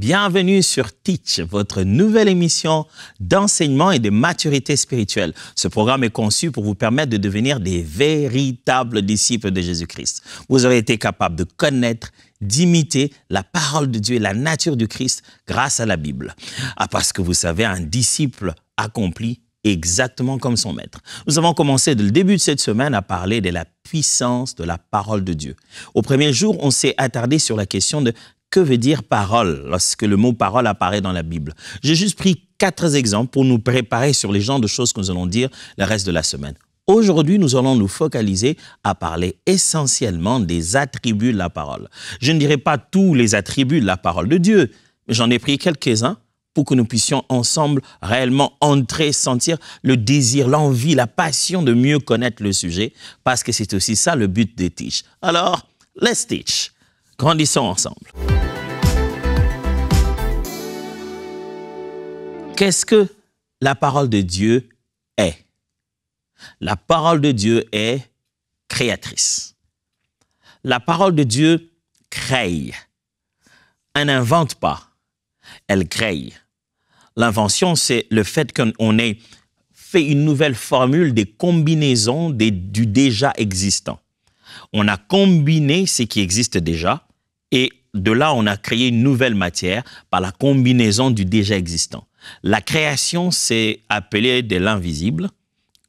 Bienvenue sur Teach, votre nouvelle émission d'enseignement et de maturité spirituelle. Ce programme est conçu pour vous permettre de devenir des véritables disciples de Jésus-Christ. Vous aurez été capable de connaître, d'imiter la parole de Dieu et la nature du Christ grâce à la Bible. Parce que vous savez, un disciple accompli exactement comme son maître. Nous avons commencé dès le début de cette semaine à parler de la puissance de la parole de Dieu. Au premier jour, on s'est attardé sur la question de que veut dire parole lorsque le mot parole apparaît dans la Bible. J'ai juste pris 4 exemples pour nous préparer sur les genres de choses que nous allons dire le reste de la semaine. Aujourd'hui, nous allons nous focaliser à parler essentiellement des attributs de la parole. Je ne dirai pas tous les attributs de la parole de Dieu, mais j'en ai pris quelques-uns pour que nous puissions ensemble réellement entrer, sentir le désir, l'envie, la passion de mieux connaître le sujet, parce que c'est aussi ça le but de Teach. Alors, let's teach. Grandissons ensemble. Qu'est-ce que la parole de Dieu est? La parole de Dieu est créatrice. La parole de Dieu crée. Elle n'invente pas, elle crée. L'invention, c'est le fait qu'on ait fait une nouvelle formule des combinaisons du déjà existant. On a combiné ce qui existe déjà et de là, on a créé une nouvelle matière par la combinaison du déjà existant. La création, c'est appelé de l'invisible,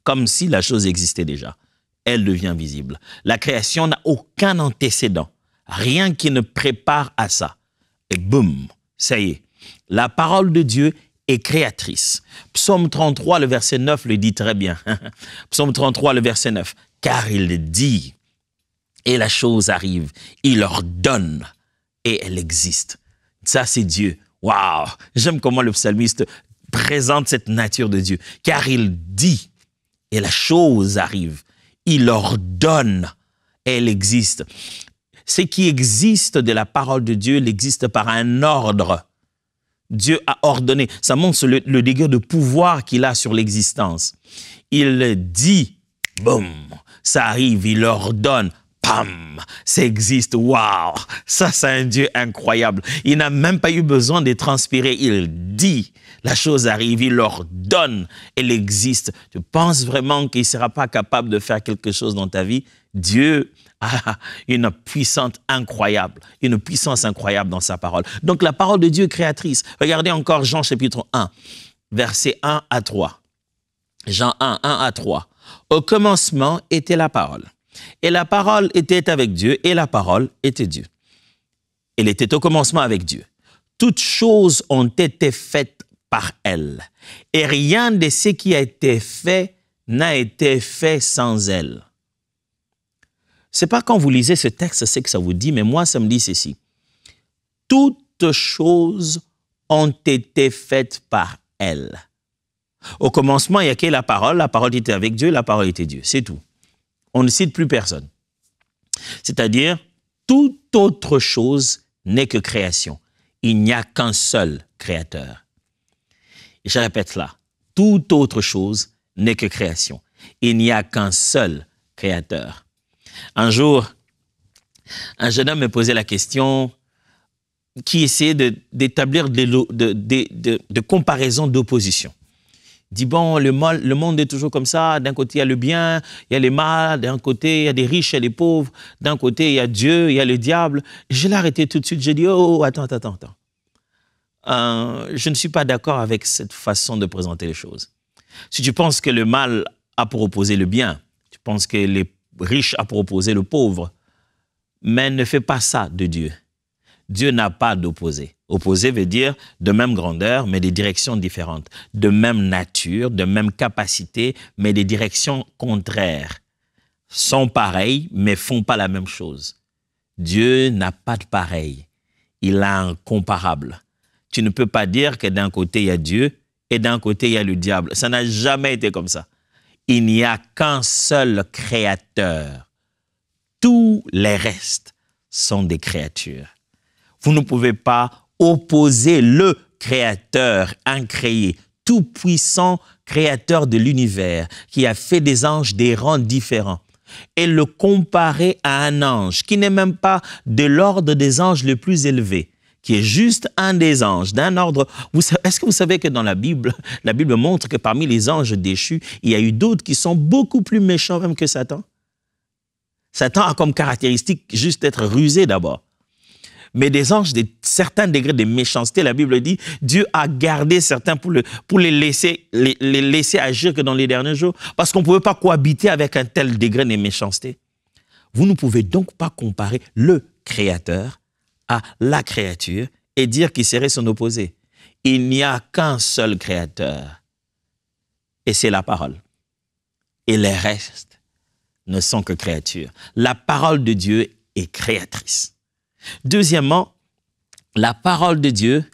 comme si la chose existait déjà. Elle devient visible. La création n'a aucun antécédent, rien qui ne prépare à ça. Et boum, ça y est. La parole de Dieu est créatrice. Psaume 33, le verset 9 le dit très bien. Psaume 33, le verset 9. Car il dit, et la chose arrive, il ordonne, et elle existe. Ça, c'est Dieu. Waouh! J'aime comment le psalmiste présente cette nature de Dieu. Car il dit, et la chose arrive. Il ordonne, et elle existe. Ce qui existe de la parole de Dieu, il existe par un ordre. Dieu a ordonné. Ça montre le degré de pouvoir qu'il a sur l'existence. Il dit, boum, ça arrive, il ordonne. Pam, ça existe, waouh, ça c'est un Dieu incroyable. Il n'a même pas eu besoin de transpirer, il dit, la chose arrive, il ordonne, elle existe. Tu penses vraiment qu'il ne sera pas capable de faire quelque chose dans ta vie? Dieu a une puissance incroyable dans sa parole. Donc la parole de Dieu est créatrice. Regardez encore Jean chapitre 1, versets 1 à 3. Jean 1, 1 à 3. Au commencement était la parole. Et la parole était avec Dieu, et la parole était Dieu. Elle était au commencement avec Dieu. Toutes choses ont été faites par elle, et rien de ce qui a été fait n'a été fait sans elle. Ce n'est pas quand vous lisez ce texte, c'est que ça vous dit, mais moi, ça me dit ceci. Toutes choses ont été faites par elle. Au commencement, il n'y a que la parole était avec Dieu, la parole était Dieu, c'est tout. On ne cite plus personne. C'est-à-dire, toute autre chose n'est que création. Il n'y a qu'un seul créateur. Et je répète cela, toute autre chose n'est que création. Il n'y a qu'un seul créateur. Un jour, un jeune homme me posait la question qui essayait d'établir de comparaisons d'opposition. Il dit, bon, le monde est toujours comme ça. D'un côté, il y a le bien, il y a le mal. D'un côté, il y a des riches et des pauvres. D'un côté, il y a Dieu, il y a le diable. Je l'ai arrêté tout de suite. J'ai dit, oh, attends. Je ne suis pas d'accord avec cette façon de présenter les choses. Si tu penses que le mal a pour opposer le bien, tu penses que les riches a pour opposer le pauvre, mais ne fais pas ça de Dieu. Dieu n'a pas d'opposé. Opposé veut dire de même grandeur, mais des directions différentes. De même nature, de même capacité, mais des directions contraires. Sont pareils, mais font pas la même chose. Dieu n'a pas de pareil. Il a un comparable. Tu ne peux pas dire que d'un côté, il y a Dieu et d'un côté, il y a le diable. Ça n'a jamais été comme ça. Il n'y a qu'un seul créateur. Tous les restes sont des créatures. Vous ne pouvez pas opposer le créateur incréé, tout-puissant créateur de l'univers, qui a fait des anges des rangs différents, et le comparer à un ange qui n'est même pas de l'ordre des anges les plus élevés, qui est juste un des anges, d'un ordre. Est-ce que vous savez que dans la Bible montre que parmi les anges déchus, il y a eu d'autres qui sont beaucoup plus méchants même que Satan? Satan a comme caractéristique juste d'être rusé d'abord. Mais des anges de certains degrés de méchanceté, la Bible dit, Dieu a gardé certains pour les laisser agir que dans les derniers jours, parce qu'on ne pouvait pas cohabiter avec un tel degré de méchanceté. Vous ne pouvez donc pas comparer le Créateur à la créature et dire qu'il serait son opposé. Il n'y a qu'un seul Créateur, et c'est la parole. Et les restes ne sont que créatures. La parole de Dieu est créatrice. Deuxièmement, la parole de Dieu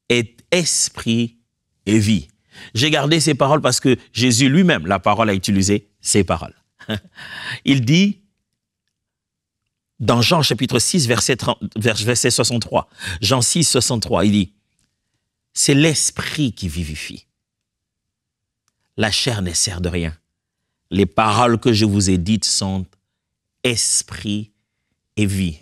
est esprit et vie. J'ai gardé ces paroles parce que Jésus lui-même, la parole, a utilisé ces paroles. Il dit, dans Jean chapitre 6, verset 63, Jean 6, 63, il dit, « C'est l'esprit qui vivifie. La chair ne sert de rien. Les paroles que je vous ai dites sont esprit et vie. »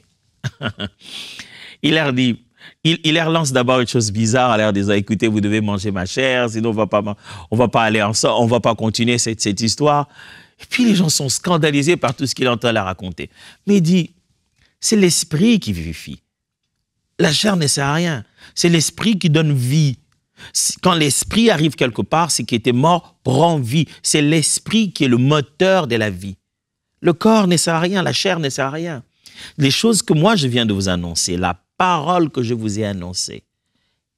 Il leur dit, il leur lance d'abord une chose bizarre en leur disant, écoutez, vous devez manger ma chair, sinon on va pas aller ensemble, on va pas continuer cette histoire. Et puis les gens sont scandalisés par tout ce qu'il est en train de leur raconter. Mais il dit, c'est l'esprit qui vivifie. La chair ne sert à rien. C'est l'esprit qui donne vie. Quand l'esprit arrive quelque part, ce qui était mort prend vie. C'est l'esprit qui est le moteur de la vie. Le corps ne sert à rien, la chair ne sert à rien. Les choses que moi je viens de vous annoncer, la parole que je vous ai annoncée,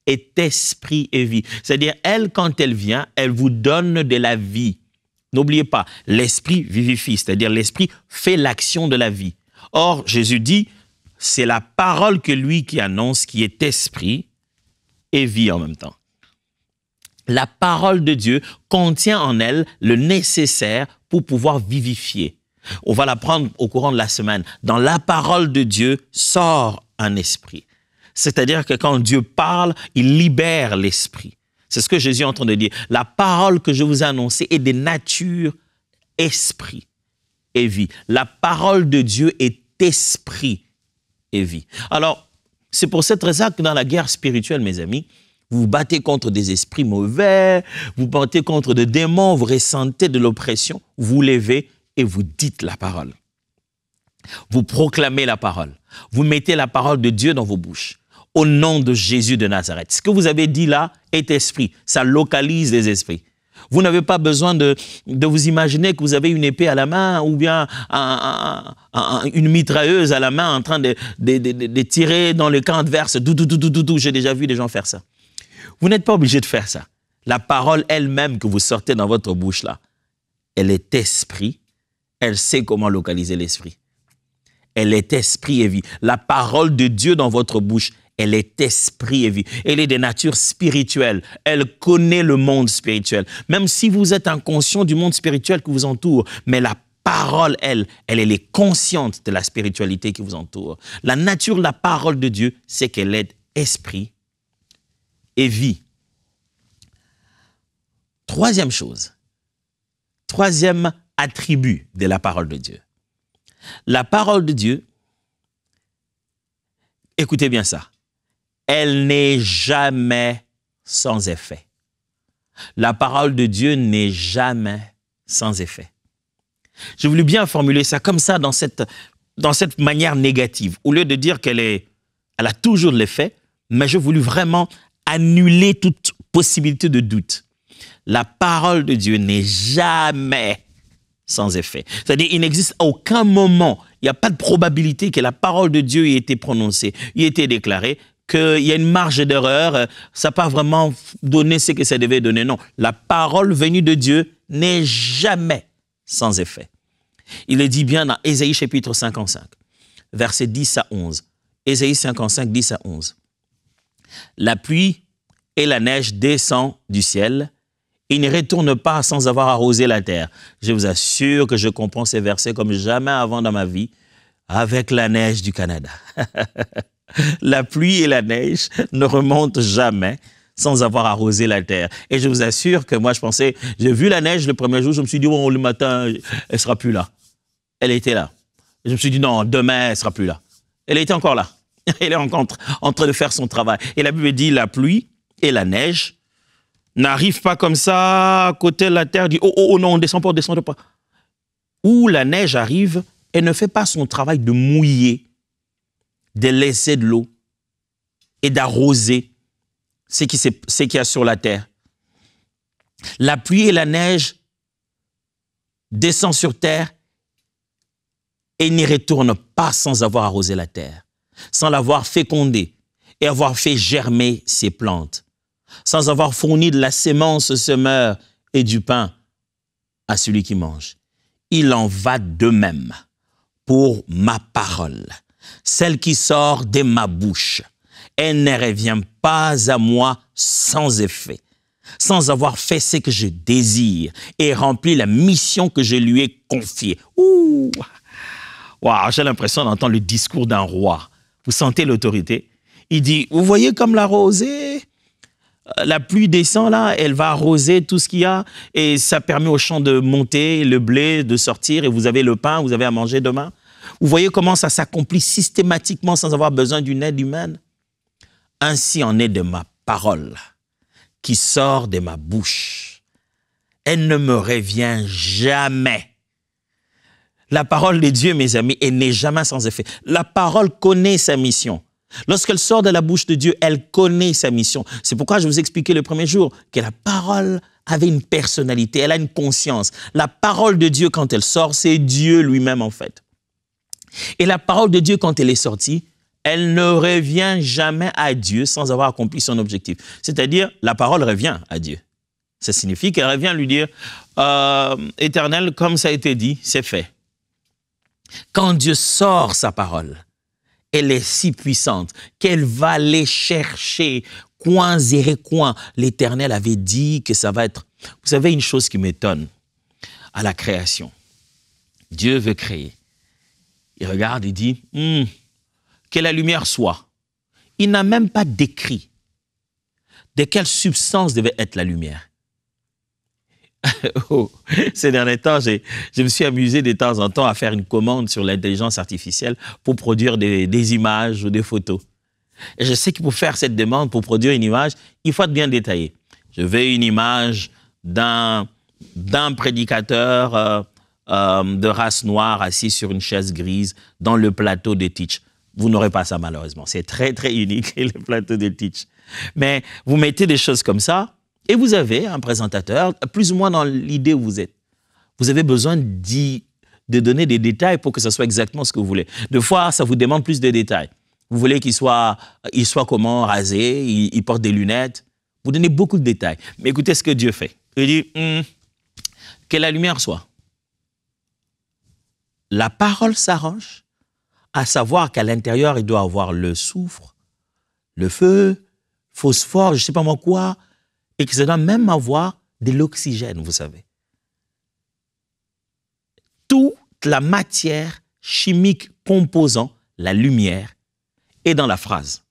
est esprit et vie. C'est-à-dire, elle, quand elle vient, elle vous donne de la vie. N'oubliez pas, l'esprit vivifie, c'est-à-dire l'esprit fait l'action de la vie. Or, Jésus dit, c'est la parole que lui qui annonce qui est esprit et vie en même temps. La parole de Dieu contient en elle le nécessaire pour pouvoir vivifier. On va l'apprendre au courant de la semaine. Dans la parole de Dieu sort un esprit. C'est-à-dire que quand Dieu parle, il libère l'esprit. C'est ce que Jésus est en train de dire. La parole que je vous ai annoncée est de nature esprit et vie. La parole de Dieu est esprit et vie. Alors, c'est pour cette raison que dans la guerre spirituelle, mes amis, vous vous battez contre des esprits mauvais, vous battez contre des démons, vous ressentez de l'oppression, vous levez et vous dites la parole. Vous proclamez la parole. Vous mettez la parole de Dieu dans vos bouches. Au nom de Jésus de Nazareth. Ce que vous avez dit là est esprit. Ça localise les esprits. Vous n'avez pas besoin de vous imaginer que vous avez une épée à la main ou bien une mitrailleuse à la main en train de tirer dans le camp adverse. J'ai déjà vu des gens faire ça. Vous n'êtes pas obligé de faire ça. La parole elle-même que vous sortez dans votre bouche là, elle est esprit. Elle sait comment localiser l'esprit. Elle est esprit et vie. La parole de Dieu dans votre bouche, elle est esprit et vie. Elle est de nature spirituelle. Elle connaît le monde spirituel. Même si vous êtes inconscient du monde spirituel qui vous entoure, mais la parole, elle est consciente de la spiritualité qui vous entoure. La nature de la parole de Dieu, c'est qu'elle est esprit et vie. Troisième chose, troisième attribut de la parole de Dieu. La parole de Dieu, écoutez bien ça, elle n'est jamais sans effet. La parole de Dieu n'est jamais sans effet. J'ai voulu bien formuler ça comme ça dans cette manière négative. Au lieu de dire elle a toujours l'effet, mais j'ai voulu vraiment annuler toute possibilité de doute. La parole de Dieu n'est jamais sans effet. C'est-à-dire, il n'existe aucun moment, il n'y a pas de probabilité que la parole de Dieu ait été prononcée, ait été déclarée, qu'il y a une marge d'erreur, ça n'a pas vraiment donné ce que ça devait donner. Non, la parole venue de Dieu n'est jamais sans effet. Il est dit bien dans Ésaïe chapitre 55, versets 10 à 11. Ésaïe 55, 10 à 11. La pluie et la neige descendent du ciel, il ne retourne pas sans avoir arrosé la terre. Je vous assure que je comprends ces versets comme jamais avant dans ma vie avec la neige du Canada. La pluie et la neige ne remontent jamais sans avoir arrosé la terre. Et je vous assure que moi, j'ai vu la neige le premier jour, je me suis dit, bon, le matin, elle ne sera plus là. Elle était là. Je me suis dit, non, demain, elle ne sera plus là. Elle était encore là. Elle est encore en train de faire son travail. Et la Bible dit, la pluie et la neige n'arrivent pas comme ça à côté de la terre, dit, oh non, on ne descend pas. Où la neige arrive, elle ne fait pas son travail de mouiller, de laisser de l'eau et d'arroser ce qu'il y a sur la terre. La pluie et la neige descendent sur terre et n'y retournent pas sans avoir arrosé la terre, sans l'avoir fécondée et avoir fait germer ses plantes, sans avoir fourni de la sémence au semeur et du pain à celui qui mange. Il en va de même pour ma parole, celle qui sort de ma bouche. Elle ne revient pas à moi sans effet, sans avoir fait ce que je désire et rempli la mission que je lui ai confiée. Ouh! Wow, j'ai l'impression d'entendre le discours d'un roi. Vous sentez l'autorité? Il dit, vous voyez comme la rosée, la pluie descend là, elle va arroser tout ce qu'il y a et ça permet aux champs de monter, le blé de sortir et vous avez le pain, vous avez à manger demain. Vous voyez comment ça s'accomplit systématiquement sans avoir besoin d'une aide humaine? Ainsi en est de ma parole qui sort de ma bouche. Elle ne me revient jamais. La parole de Dieu, mes amis, elle n'est jamais sans effet. La parole connaît sa mission. Lorsqu'elle sort de la bouche de Dieu, elle connaît sa mission. C'est pourquoi je vous expliquais le premier jour que la parole avait une personnalité, elle a une conscience. La parole de Dieu, quand elle sort, c'est Dieu lui-même en fait. Et la parole de Dieu, quand elle est sortie, elle ne revient jamais à Dieu sans avoir accompli son objectif. C'est-à-dire, la parole revient à Dieu. Ça signifie qu'elle revient lui dire, Éternel, comme ça a été dit, c'est fait. Quand Dieu sort sa parole, elle est si puissante qu'elle va aller chercher coin et coin. L'Éternel avait dit que ça va être... Vous savez, une chose qui m'étonne à la création. Dieu veut créer. Il regarde et dit, que la lumière soit. Il n'a même pas décrit de quelle substance devait être la lumière. Ces derniers temps, je me suis amusé de temps en temps à faire une commande sur l'intelligence artificielle pour produire des images ou des photos. Et je sais que pour faire cette demande, pour produire une image, il faut être bien détaillé. Je veux une image d'un prédicateur de race noire assis sur une chaise grise dans le plateau de Teach. Vous n'aurez pas ça malheureusement. C'est très, très unique, le plateau de Teach. Mais vous mettez des choses comme ça, et vous avez un présentateur, plus ou moins dans l'idée où vous êtes. Vous avez besoin de donner des détails pour que ce soit exactement ce que vous voulez. Des fois, ça vous demande plus de détails. Vous voulez qu'il soit comment, rasé, il porte des lunettes. Vous donnez beaucoup de détails. Mais écoutez ce que Dieu fait. Il dit, que la lumière soit. La parole s'arrange, à savoir qu'à l'intérieur, il doit avoir le soufre, le feu, phosphore, je ne sais pas moi quoi, et que ça doit même avoir de l'oxygène, vous savez. Toute la matière chimique composant la lumière est dans la phrase.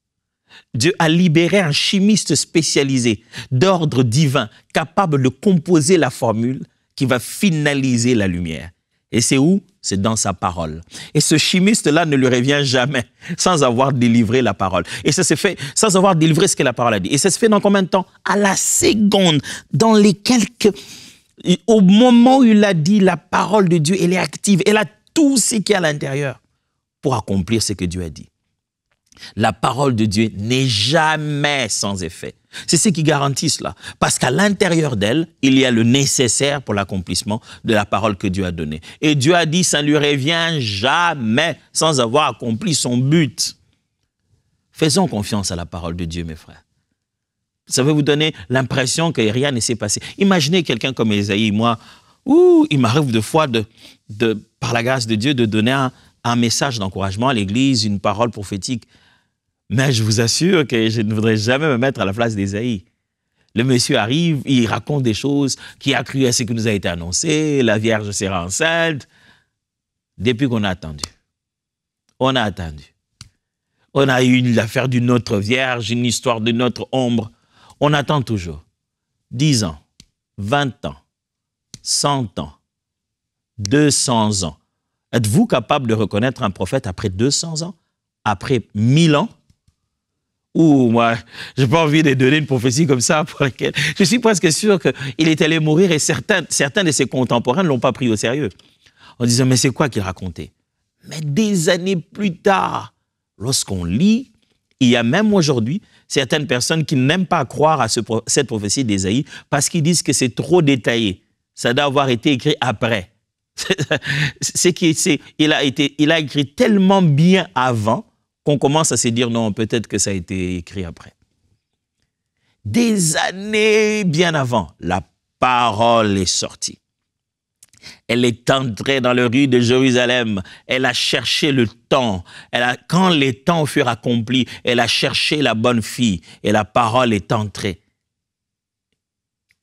Dieu a libéré un chimiste spécialisé d'ordre divin, capable de composer la formule qui va finaliser la lumière. Et c'est où? C'est dans sa parole. Et ce chimiste-là ne lui revient jamais sans avoir délivré la parole. Et ça se fait sans avoir délivré ce que la parole a dit. Et ça se fait dans combien de temps? À la seconde, dans les quelques... Au moment où il a dit, la parole de Dieu, elle est active. Elle a tout ce qu'il y a à l'intérieur pour accomplir ce que Dieu a dit. La parole de Dieu n'est jamais sans effet. C'est ce qui garantit cela. Parce qu'à l'intérieur d'elle, il y a le nécessaire pour l'accomplissement de la parole que Dieu a donnée. Et Dieu a dit, ça ne lui revient jamais sans avoir accompli son but. Faisons confiance à la parole de Dieu, mes frères. Ça va vous donner l'impression que rien ne s'est passé. Imaginez quelqu'un comme Ésaïe, moi, il m'arrive de fois, par la grâce de Dieu, de donner un message d'encouragement à l'Église, une parole prophétique. Mais je vous assure que je ne voudrais jamais me mettre à la place d'Ésaïe. Le monsieur arrive, il raconte des choses qui a cru à ce qui nous a été annoncé, la Vierge sera enceinte. Depuis qu'on a attendu. On a attendu. On a eu l'affaire d'une autre Vierge, une histoire d'une autre ombre. On attend toujours. 10 ans, 20 ans, 100 ans, 200 ans. Êtes-vous capable de reconnaître un prophète après 200 ans? après 1000 ans, ou moi, je n'ai pas envie de donner une prophétie comme ça pour laquelle je suis presque sûr qu'il est allé mourir et certains de ses contemporains ne l'ont pas pris au sérieux. En disant, mais c'est quoi qu'il racontait? Mais des années plus tard, lorsqu'on lit, il y a même aujourd'hui certaines personnes qui n'aiment pas croire à cette prophétie d'Ésaïe parce qu'ils disent que c'est trop détaillé. Ça doit avoir été écrit après. Il a écrit tellement bien avant qu'on commence à se dire non, peut-être que ça a été écrit après. Des années bien avant, la parole est sortie. Elle est entrée dans les rues de Jérusalem. Elle a cherché le temps. Quand les temps furent accomplis, elle a cherché la bonne fille. Et la parole est entrée.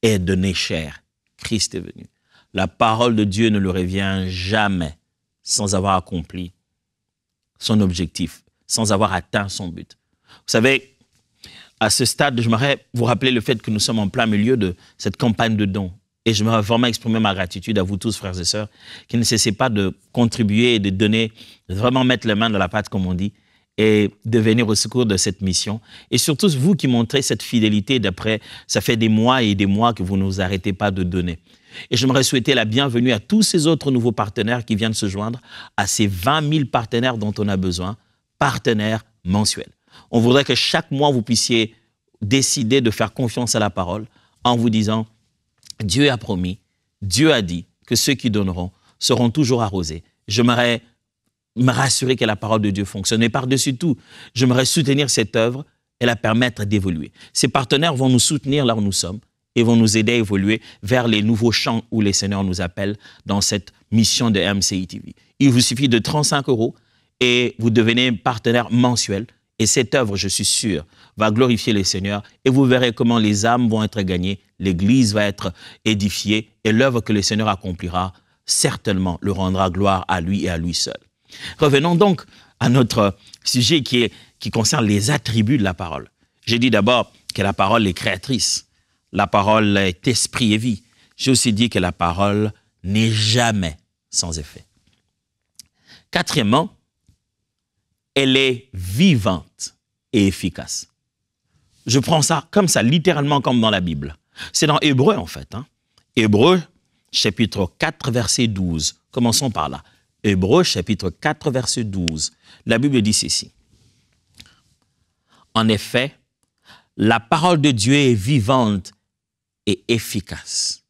Et est donnée chair. Christ est venu. La parole de Dieu ne le revient jamais sans avoir accompli son objectif, sans avoir atteint son but. Vous savez, à ce stade, j'aimerais vous rappeler le fait que nous sommes en plein milieu de cette campagne de dons. Et je me vraiment exprimer ma gratitude à vous tous, frères et sœurs, qui ne cessez pas de contribuer et de donner, de vraiment mettre les mains dans la pâte, comme on dit, et de venir au secours de cette mission. Et surtout, vous qui montrez cette fidélité d'après, ça fait des mois et des mois que vous ne vous arrêtez pas de donner. Et j'aimerais souhaiter la bienvenue à tous ces autres nouveaux partenaires qui viennent se joindre à ces 20 000 partenaires dont on a besoin, partenaires mensuels. On voudrait que chaque mois, vous puissiez décider de faire confiance à la parole en vous disant Dieu a promis, Dieu a dit que ceux qui donneront seront toujours arrosés. J'aimerais me rassurer que la parole de Dieu fonctionne. Et par-dessus tout, j'aimerais soutenir cette œuvre et la permettre d'évoluer. Ces partenaires vont nous soutenir là où nous sommes et vont nous aider à évoluer vers les nouveaux champs où les Seigneurs nous appellent dans cette mission de MCI TV. Il vous suffit de 35 € et vous devenez partenaire mensuel. Et cette œuvre, je suis sûr, va glorifier les Seigneurs et vous verrez comment les âmes vont être gagnées, l'Église va être édifiée et l'œuvre que le Seigneur accomplira, certainement, le rendra gloire à lui et à lui seul. Revenons donc à notre sujet qui concerne les attributs de la parole. J'ai dit d'abord que la parole est créatrice, la parole est esprit et vie. J'ai aussi dit que la parole n'est jamais sans effet. Quatrièmement, elle est vivante et efficace. Je prends ça comme ça, littéralement comme dans la Bible. C'est dans Hébreux, en fait. Hébreux, chapitre 4, verset 12. Commençons par là. Hébreux, chapitre 4, verset 12. La Bible dit ceci. En effet, la parole de Dieu est vivante et efficace,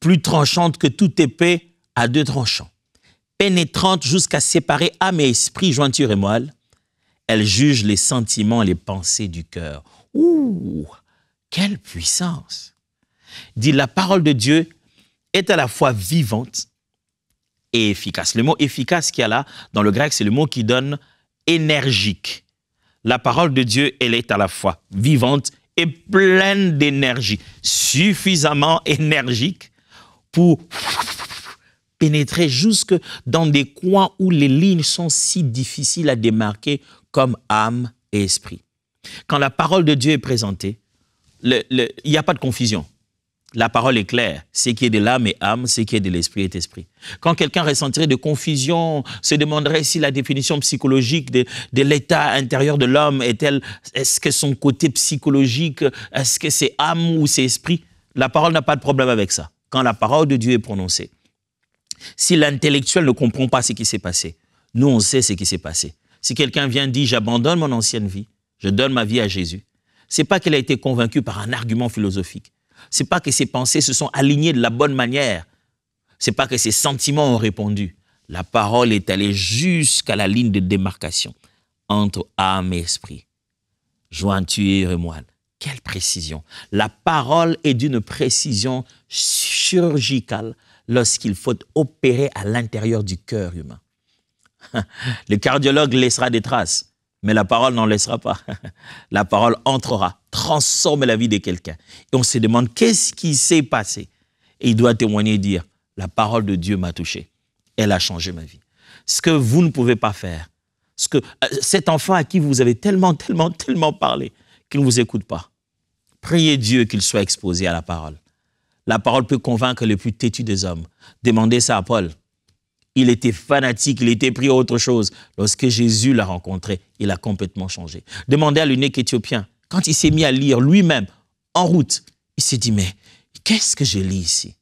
plus tranchante que toute épée à deux tranchants, pénétrante jusqu'à séparer âme et esprit, jointure et moelle. Elle juge les sentiments et les pensées du cœur. Ouh, quelle puissance! Dit, la parole de Dieu est à la fois vivante et efficace. Le mot efficace qu'il y a là, dans le grec, c'est le mot qui donne énergique. La parole de Dieu, elle est à la fois vivante et pleine d'énergie, suffisamment énergique pour pénétrer jusque dans des coins où les lignes sont si difficiles à démarquer comme âme et esprit. Quand la parole de Dieu est présentée, il n'y a pas de confusion. La parole est claire. Ce qui est de l'âme est âme, ce qui est de l'esprit est esprit. Quand quelqu'un ressentirait de confusion, se demanderait si la définition psychologique de l'état intérieur de l'homme est telle, est-ce que son côté psychologique, est-ce que c'est âme ou c'est esprit? La parole n'a pas de problème avec ça. Quand la parole de Dieu est prononcée, si l'intellectuel ne comprend pas ce qui s'est passé, nous, on sait ce qui s'est passé. Si quelqu'un vient et dit « j'abandonne mon ancienne vie, je donne ma vie à Jésus », ce n'est pas qu'il a été convaincu par un argument philosophique. Ce n'est pas que ses pensées se sont alignées de la bonne manière. Ce n'est pas que ses sentiments ont répondu. La parole est allée jusqu'à la ligne de démarcation entre âme et esprit, jointure et moelle. Quelle précision! La parole est d'une précision chirurgicale lorsqu'il faut opérer à l'intérieur du cœur humain. Le cardiologue laissera des traces, mais la parole n'en laissera pas. La parole entrera, transforme la vie de quelqu'un. Et on se demande qu'est-ce qui s'est passé. Et il doit témoigner et dire, la parole de Dieu m'a touché. Elle a changé ma vie. Ce que vous ne pouvez pas faire, cet enfant à qui vous avez tellement parlé, qu'il ne vous écoute pas, priez Dieu qu'il soit exposé à la parole. La parole peut convaincre le plus têtu des hommes. Demandez ça à Paul. Il était fanatique, il était pris à autre chose. Lorsque Jésus l'a rencontré, il a complètement changé. Demandez à l'eunuque éthiopien, quand il s'est mis à lire lui-même, en route, il s'est dit, mais qu'est-ce que je lis ici?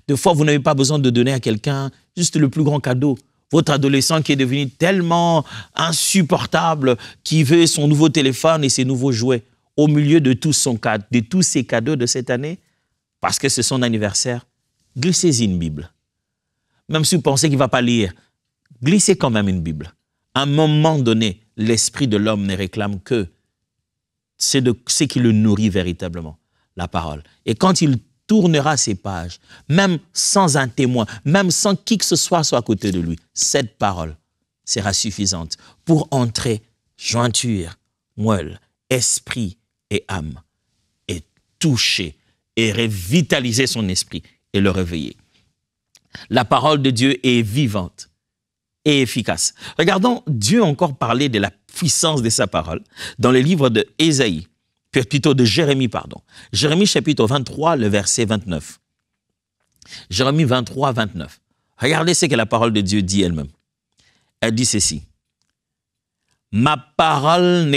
Des fois, vous n'avez pas besoin de donner à quelqu'un juste le plus grand cadeau. Votre adolescent qui est devenu tellement insupportable, qui veut son nouveau téléphone et ses nouveaux jouets, au milieu de tous ses cadeaux de cette année, parce que c'est son anniversaire, glissez-y une Bible. Même si vous pensez qu'il ne va pas lire, glissez quand même une Bible. À un moment donné, l'esprit de l'homme ne réclame que c'est ce qui le nourrit véritablement, la parole. Et quand il tournera ses pages, même sans un témoin, même sans qui que ce soit à côté de lui, cette parole sera suffisante pour entrer jointure, moelle, esprit et âme, et toucher et revitaliser son esprit et le réveiller. La parole de Dieu est vivante et efficace. Regardons, Dieu a encore parlé de la puissance de sa parole dans le livre de Ésaïe, plutôt de Jérémie, pardon. Jérémie chapitre 23, le verset 29. Jérémie 23, 29. Regardez ce que la parole de Dieu dit elle-même. Elle dit ceci. « Ma parole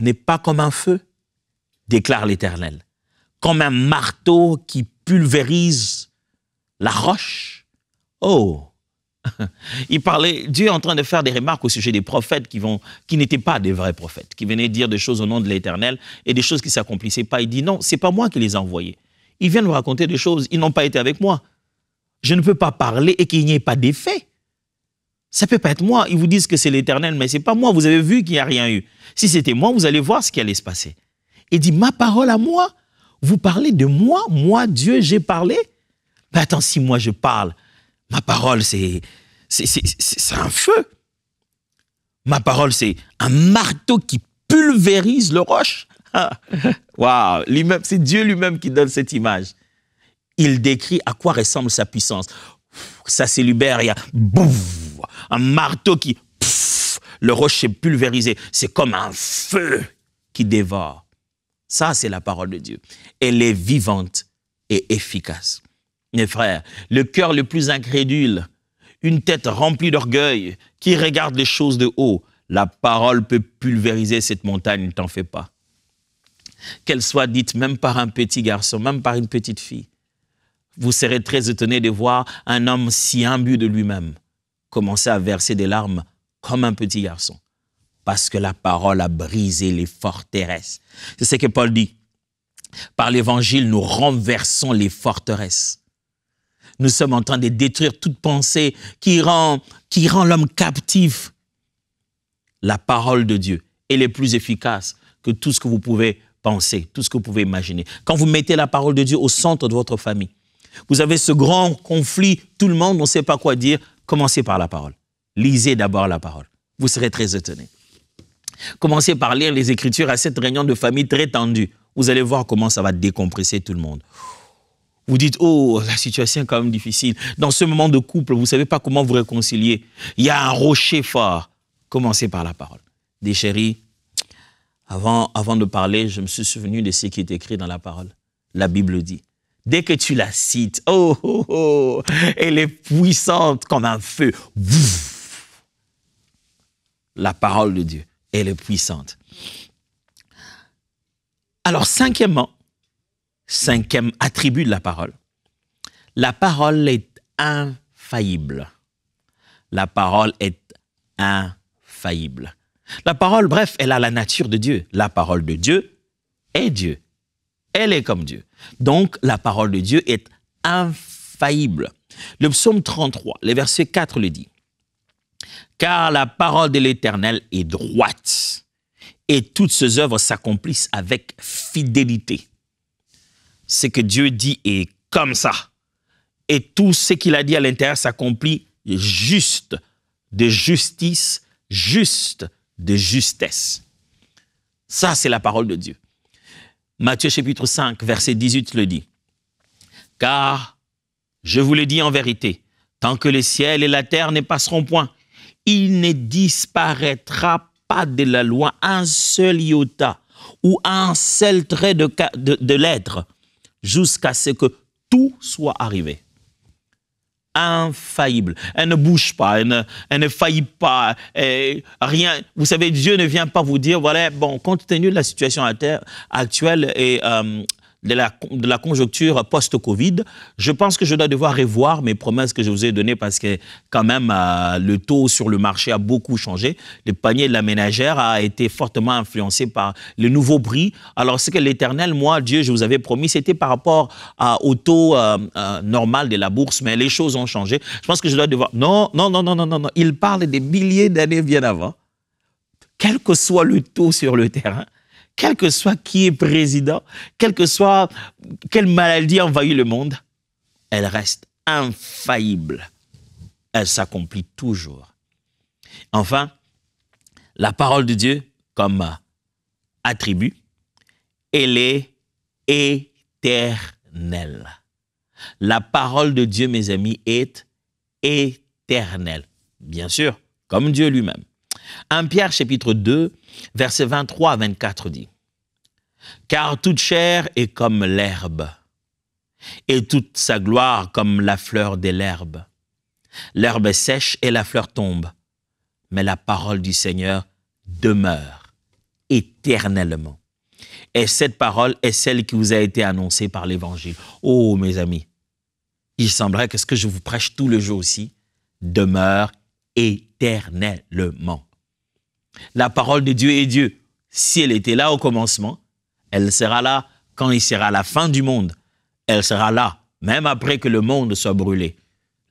n'est pas comme un feu, déclare l'Éternel, comme un marteau qui pulvérise la roche. » Oh! Dieu est en train de faire des remarques au sujet des prophètes qui n'étaient pas des vrais prophètes, qui venaient dire des choses au nom de l'Éternel et des choses qui ne s'accomplissaient pas. Il dit non, ce n'est pas moi qui les ai envoyés. Ils viennent vous raconter des choses, ils n'ont pas été avec moi. Je ne peux pas parler et qu'il n'y ait pas d'effet. Ça ne peut pas être moi. Ils vous disent que c'est l'Éternel, mais ce n'est pas moi. Vous avez vu qu'il n'y a rien eu. Si c'était moi, vous allez voir ce qui allait se passer. Il dit, ma parole à moi, vous parlez de moi, moi, Dieu, j'ai parlé. Mais attends, si moi je parle, ma parole, c'est un feu. Ma parole, c'est un marteau qui pulvérise le roche. Waouh, c'est Dieu lui-même qui donne cette image. Il décrit à quoi ressemble sa puissance. Ça s'élibère, il y a un marteau qui, le roche est pulvérisé. C'est comme un feu qui dévore. Ça, c'est la parole de Dieu. Elle est vivante et efficace. Mes frères, le cœur le plus incrédule, une tête remplie d'orgueil, qui regarde les choses de haut, la parole peut pulvériser cette montagne, ne t'en fais pas. Qu'elle soit dite même par un petit garçon, même par une petite fille. Vous serez très étonné de voir un homme si imbu de lui-même commencer à verser des larmes comme un petit garçon. Parce que la parole a brisé les forteresses. C'est ce que Paul dit. Par l'évangile, nous renversons les forteresses. Nous sommes en train de détruire toute pensée qui rend l'homme captif. La parole de Dieu, elle est plus efficace que tout ce que vous pouvez penser, tout ce que vous pouvez imaginer. Quand vous mettez la parole de Dieu au centre de votre famille, vous avez ce grand conflit, tout le monde, on ne sait pas quoi dire, commencez par la parole. Lisez d'abord la parole. Vous serez très étonné. Commencez par lire les Écritures à cette réunion de famille très tendue. Vous allez voir comment ça va décompresser tout le monde. Vous dites, oh, la situation est quand même difficile. Dans ce moment de couple, vous ne savez pas comment vous réconcilier. Il y a un rocher fort. Commencez par la parole. Des chéris, avant de parler, je me suis souvenu de ce qui est écrit dans la parole. La Bible dit, dès que tu la cites, elle est puissante comme un feu. La parole de Dieu, elle est puissante. Alors, cinquième attribut de la parole est infaillible. La parole est infaillible. La parole, bref, elle a la nature de Dieu. La parole de Dieu est Dieu. Elle est comme Dieu. Donc, la parole de Dieu est infaillible. Le psaume 33, le verset 4 le dit. « Car la parole de l'Éternel est droite, et toutes ses œuvres s'accomplissent avec fidélité. » Ce que Dieu dit est comme ça. Et tout ce qu'il a dit à l'intérieur s'accomplit juste de justice, juste de justesse. Ça, c'est la parole de Dieu. Matthieu chapitre 5, verset 18 le dit. « Car, je vous le dis en vérité, tant que le ciel et la terre ne passeront point, il ne disparaîtra pas de la loi un seul iota ou un seul trait de lettre jusqu'à ce que tout soit arrivé. » infaillible. Elle ne bouge pas, elle ne faillit pas, rien. Vous savez, Dieu ne vient pas vous dire, voilà, bon, compte tenu de la situation actuelle et de la conjoncture post-Covid, je pense que je dois devoir revoir mes promesses que je vous ai données parce que quand même le taux sur le marché a beaucoup changé. Le panier de la ménagère a été fortement influencé par le nouveau prix. Alors ce que l'Éternel, moi, Dieu, je vous avais promis, c'était par rapport au taux normal de la bourse, mais les choses ont changé. Je pense que je dois devoir... Non. Il parle des milliers d'années bien avant. Quel que soit le taux sur le terrain, quel que soit qui est président, quelle maladie envahit le monde, elle reste infaillible. Elle s'accomplit toujours. Enfin, la parole de Dieu, comme attribut, elle est éternelle. La parole de Dieu, mes amis, est éternelle. Bien sûr, comme Dieu lui-même. 1 Pierre chapitre 2, versets 23 à 24 dit « Car toute chair est comme l'herbe, et toute sa gloire comme la fleur de l'herbe. L'herbe est sèche et la fleur tombe, mais la parole du Seigneur demeure éternellement. Et cette parole est celle qui vous a été annoncée par l'Évangile. » Oh, mes amis, il semblerait que ce que je vous prêche tous les jours aussi demeure éternellement. La parole de Dieu est Dieu. Si elle était là au commencement, elle sera là quand il sera la fin du monde. Elle sera là, même après que le monde soit brûlé.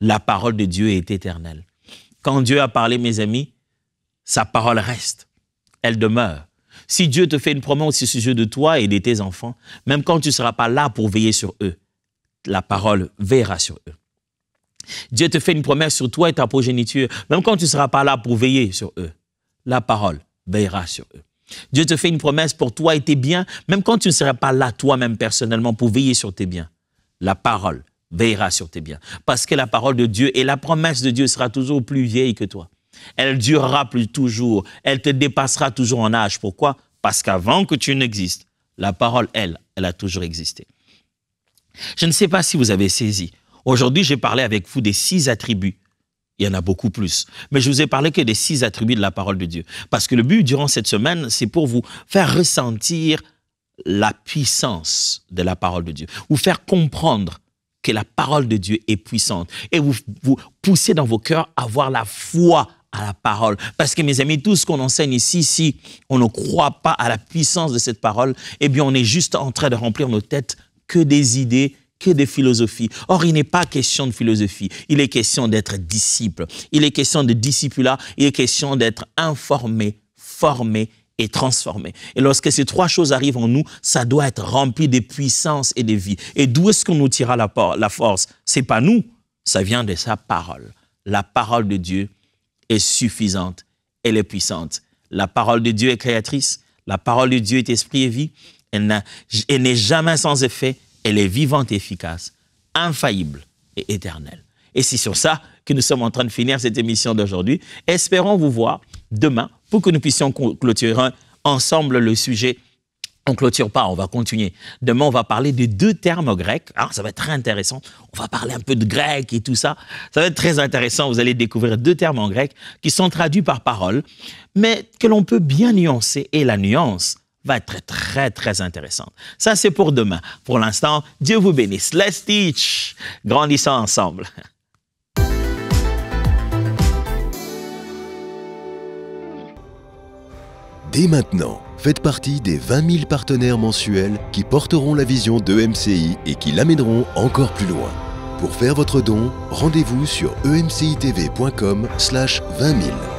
La parole de Dieu est éternelle. Quand Dieu a parlé, mes amis, sa parole reste. Elle demeure. Si Dieu te fait une promesse au sujet de toi et de tes enfants, même quand tu ne seras pas là pour veiller sur eux, la parole veillera sur eux. Dieu te fait une promesse sur toi et ta progéniture, même quand tu ne seras pas là pour veiller sur eux, la parole veillera sur eux. Dieu te fait une promesse pour toi et tes biens, même quand tu ne seras pas là toi-même personnellement pour veiller sur tes biens. La parole veillera sur tes biens. Parce que la parole de Dieu et la promesse de Dieu sera toujours plus vieille que toi. Elle durera plus toujours. Elle te dépassera toujours en âge. Pourquoi? Parce qu'avant que tu n'existes, la parole, elle a toujours existé. Je ne sais pas si vous avez saisi. Aujourd'hui, j'ai parlé avec vous des 6 attributs. Il y en a beaucoup plus. Mais je vous ai parlé que des 6 attributs de la parole de Dieu. Parce que le but durant cette semaine, c'est pour vous faire ressentir la puissance de la parole de Dieu. Vous faire comprendre que la parole de Dieu est puissante. Et vous pousser dans vos cœurs à avoir la foi à la parole. Parce que mes amis, tout ce qu'on enseigne ici, si on ne croit pas à la puissance de cette parole, eh bien on est juste en train de remplir nos têtes que des idées, que des philosophies. Or, il n'est pas question de philosophie. Il est question d'être disciple. Il est question de discipulat. Il est question d'être informé, formé et transformé. Et lorsque ces 3 choses arrivent en nous, ça doit être rempli de puissance et de vie. Et d'où est-ce qu'on nous tirera la force? C'est pas nous. Ça vient de sa parole. La parole de Dieu est suffisante. Elle est puissante. La parole de Dieu est créatrice. La parole de Dieu est esprit et vie. Elle n'est jamais sans effet. Elle est vivante et efficace, infaillible et éternelle. Et c'est sur ça que nous sommes en train de finir cette émission d'aujourd'hui. Espérons vous voir demain pour que nous puissions clôturer ensemble le sujet. On ne clôture pas, on va continuer. Demain, on va parler de 2 termes grecs. Alors, ça va être très intéressant. On va parler un peu de grec et tout ça. Ça va être très intéressant. Vous allez découvrir 2 termes en grec qui sont traduits par parole, mais que l'on peut bien nuancer. Et la nuance va être très, très intéressante. Ça, c'est pour demain. Pour l'instant, Dieu vous bénisse. Let's teach. Grandissons ensemble. Dès maintenant, faites partie des 20 000 partenaires mensuels qui porteront la vision d'EMCI et qui l'amèneront encore plus loin. Pour faire votre don, rendez-vous sur emcitv.com/20 000.